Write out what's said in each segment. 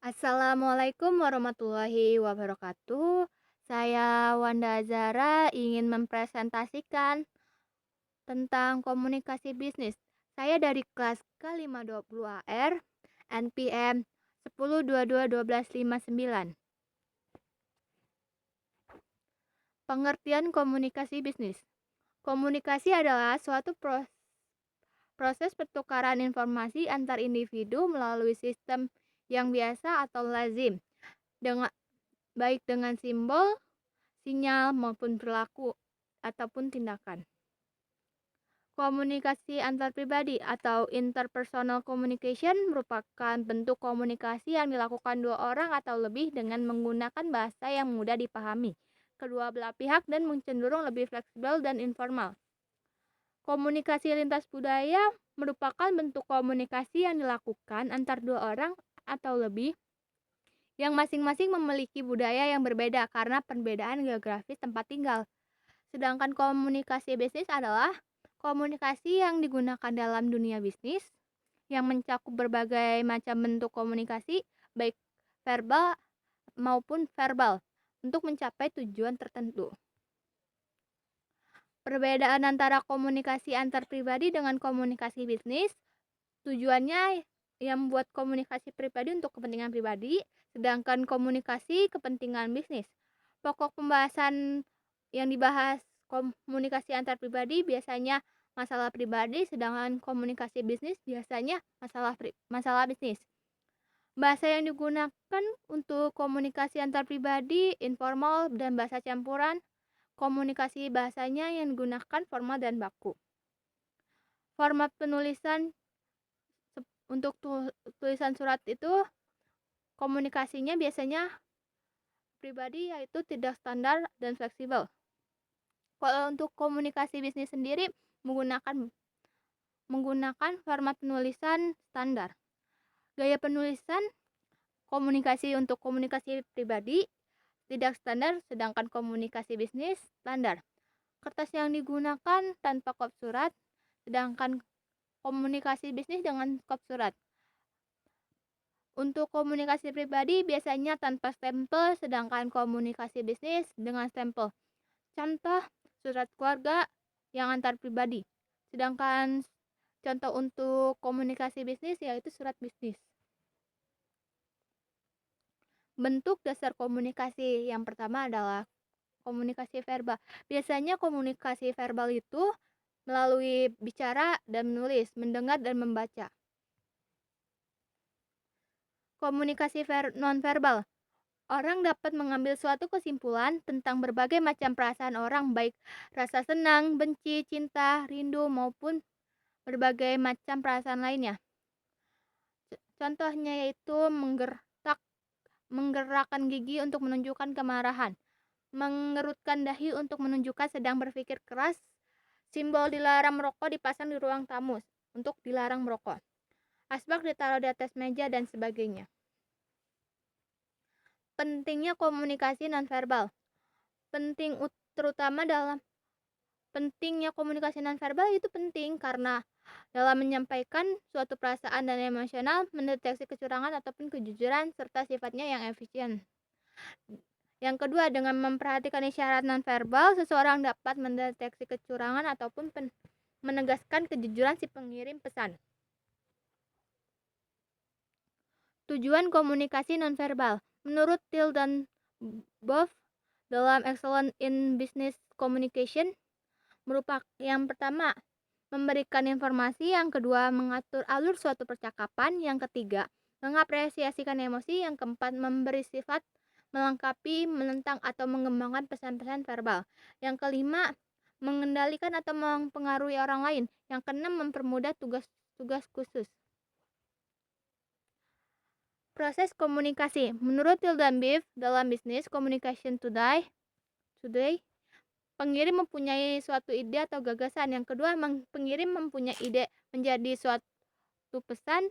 Assalamualaikum warahmatullahi wabarakatuh. Saya Wanda Azara ingin mempresentasikan tentang komunikasi bisnis. Saya dari kelas K520 AR, NPM 10221259. Pengertian komunikasi bisnis. Komunikasi adalah suatu proses pertukaran informasi antar individu melalui sistem yang biasa atau lazim, dengan baik dengan simbol, sinyal maupun perilaku ataupun tindakan. Komunikasi antar pribadi atau interpersonal communication merupakan bentuk komunikasi yang dilakukan dua orang atau lebih dengan menggunakan bahasa yang mudah dipahami kedua belah pihak dan cenderung lebih fleksibel dan informal. Komunikasi lintas budaya merupakan bentuk komunikasi yang dilakukan antar dua orang atau lebih yang masing-masing memiliki budaya yang berbeda karena perbedaan geografis tempat tinggal. Sedangkan komunikasi bisnis adalah komunikasi yang digunakan dalam dunia bisnis yang mencakup berbagai macam bentuk komunikasi, baik verbal maupun verbal, untuk mencapai tujuan tertentu. Perbedaan antara komunikasi antar pribadi dengan komunikasi bisnis, tujuannya yang membuat komunikasi pribadi untuk kepentingan pribadi, sedangkan komunikasi kepentingan bisnis. Pokok pembahasan yang dibahas komunikasi antar pribadi biasanya masalah pribadi, sedangkan komunikasi bisnis biasanya masalah bisnis. Bahasa yang digunakan untuk komunikasi antar pribadi, informal dan bahasa campuran. Komunikasi bahasanya yang digunakan formal dan baku. Format penulisan untuk tulisan surat itu komunikasinya biasanya pribadi, yaitu tidak standar dan fleksibel. Kalau untuk komunikasi bisnis sendiri menggunakan format penulisan standar. Gaya penulisan komunikasi untuk komunikasi pribadi tidak standar, sedangkan komunikasi bisnis standar. Kertas yang digunakan tanpa kop surat, sedangkan komunikasi bisnis dengan kop surat. Untuk komunikasi pribadi biasanya tanpa stempel, sedangkan komunikasi bisnis dengan stempel. Contoh, surat keluarga yang antar pribadi. Sedangkan contoh untuk komunikasi bisnis yaitu surat bisnis. Bentuk dasar komunikasi yang pertama adalah komunikasi verbal. Biasanya komunikasi verbal itu melalui bicara dan menulis, mendengar dan membaca. Komunikasi nonverbal. Orang dapat mengambil suatu kesimpulan tentang berbagai macam perasaan orang, baik rasa senang, benci, cinta, rindu, maupun berbagai macam perasaan lainnya. Contohnya yaitu menggerakkan gigi untuk menunjukkan kemarahan, mengerutkan dahi untuk menunjukkan sedang berpikir keras, simbol dilarang merokok dipasang di ruang tamu untuk dilarang merokok, asbak ditaruh di atas meja, dan sebagainya. Pentingnya komunikasi nonverbal. Pentingnya komunikasi nonverbal itu penting karena dalam menyampaikan suatu perasaan dan emosional, mendeteksi kecurangan ataupun kejujuran, serta sifatnya yang efisien. Yang kedua, dengan memperhatikan isyarat nonverbal, seseorang dapat mendeteksi kecurangan ataupun menegaskan kejujuran si pengirim pesan. Tujuan komunikasi nonverbal. Menurut Till dan Boff dalam Excellence in Business Communication, merupakan yang pertama, memberikan informasi, yang kedua, mengatur alur suatu percakapan, yang ketiga, mengapresiasikan emosi, yang keempat, memberi sifat, melengkapi, menentang atau mengembangkan pesan-pesan verbal, yang kelima, mengendalikan atau mempengaruhi orang lain, yang keenam, mempermudah tugas-tugas khusus. Proses komunikasi. Menurut Till dan Beef dalam Business Communication Today, pengirim mempunyai suatu ide atau gagasan. Yang kedua, pengirim mempunyai ide menjadi suatu pesan.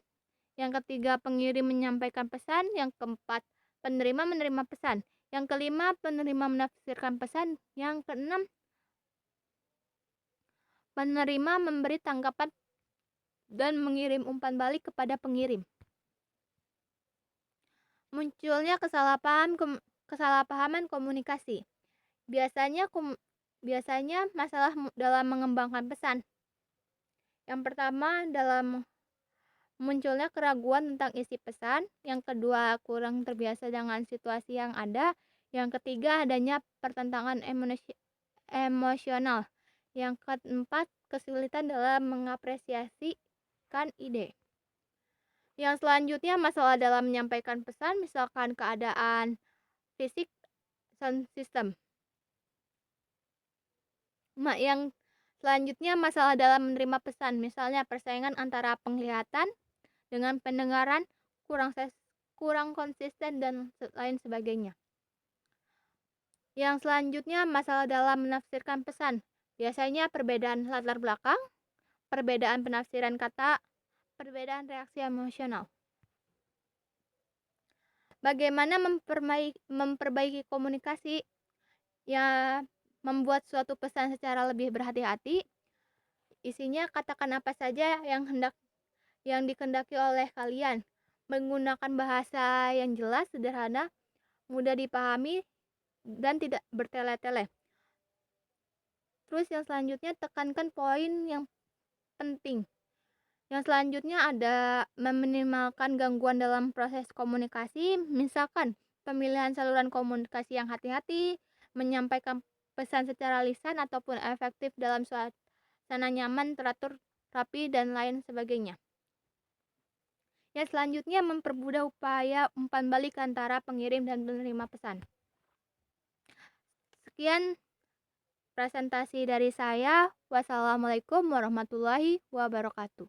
Yang ketiga, pengirim menyampaikan pesan. Yang keempat, penerima menerima pesan. Yang kelima, penerima menafsirkan pesan. Yang keenam, penerima memberi tanggapan dan mengirim umpan balik kepada pengirim. Munculnya kesalahpahaman komunikasi. Biasanya masalah dalam mengembangkan pesan. Yang pertama, dalam munculnya keraguan tentang isi pesan. Yang kedua, kurang terbiasa dengan situasi yang ada. Yang ketiga, adanya pertentangan emosional. Yang keempat, kesulitan dalam mengapresiasikan ide. Yang selanjutnya, masalah dalam menyampaikan pesan, misalkan keadaan fisik sound system. Yang selanjutnya, masalah dalam menerima pesan, misalnya persaingan antara penglihatan dengan pendengaran, kurang konsisten, dan lain sebagainya. Yang selanjutnya, masalah dalam menafsirkan pesan, biasanya perbedaan latar belakang, perbedaan penafsiran kata, perbedaan reaksi emosional. Bagaimana memperbaiki komunikasi? Ya, membuat suatu pesan secara lebih berhati-hati. Isinya katakan apa saja yang dikehendaki oleh kalian. Menggunakan bahasa yang jelas, sederhana, mudah dipahami, dan tidak bertele-tele. Terus yang selanjutnya, tekankan poin yang penting. Yang selanjutnya ada meminimalkan gangguan dalam proses komunikasi, misalkan pemilihan saluran komunikasi yang hati-hati, menyampaikan pesan secara lisan ataupun efektif dalam suasana nyaman, teratur, rapi, dan lain sebagainya. Yang selanjutnya, mempermudah upaya umpan balik antara pengirim dan penerima pesan. Sekian presentasi dari saya. Wassalamualaikum warahmatullahi wabarakatuh.